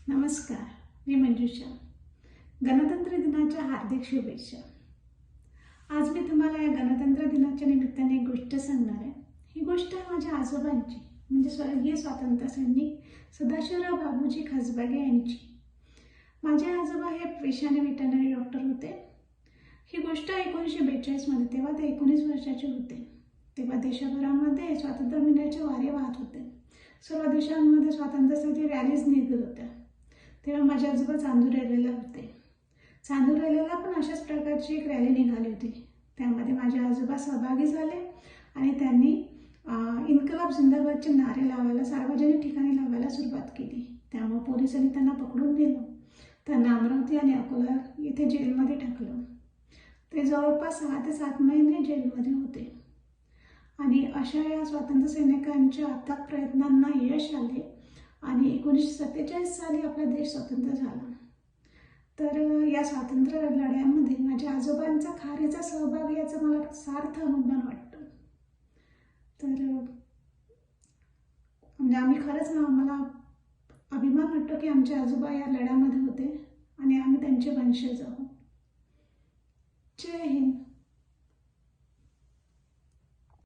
नमस्कार, मी मंजुषा. गणतंत्र दिनाच्या हार्दिक शुभेच्छा. आज मी तुम्हाला या गणतंत्र दिनाच्या निमित्ताने एक गोष्ट सांगणार आहे. ही गोष्ट आहे माझ्या आजोबांची, म्हणजे स्वर्गीय स्वातंत्र्य सैनिक सदाशिवराव बाबूजी खासबागे यांची. माझे आजोबा हे पेशाने वेटरनरी डॉक्टर होते. ही गोष्ट 1942 मध्ये, तेव्हा ते 19 वर्षाचे होते. तेव्हा देशभरामध्ये स्वातंत्र्य मिळण्याचे वारे वाहत होते. सर्व देशांमध्ये स्वातंत्र्यासाठी रॅलीज निघत होत्या. तेव्हा माझे आजोबा चांदूर रॅलीला होते. चांदूर रॅलीला पण अशाच प्रकारची एक रॅली निघाली होती. त्यामध्ये माझे आजोबा सहभागी झाले आणि त्यांनी इन्कलाब जिंदाबादचे नारे लावायला, सार्वजनिक ठिकाणी लावायला सुरुवात केली. त्यामुळे पोलिसांनी त्यांना पकडून नेलं. त्यांना अमरावती आणि अकोला येथे जेलमध्ये टाकलं. ते जवळपास 6 ते 7 महिने जेलमध्ये होते. आणि अशा या स्वातंत्र्य सैनिकांच्या अथक प्रयत्नांना यश आले आणि 1947 साली आपला देश स्वतंत्र झाला. तर या स्वातंत्र्य लढ्यामध्ये माझ्या आजोबांचा खारीचा सहभाग याचं मला सार्थ अभिमान वाटतं. तर म्हणजे आम्ही खरंच मला अभिमान वाटतो की आमचे आजोबा या लढ्यामध्ये होते आणि आम्ही त्यांचे वंशज आहोत. जय हिंद.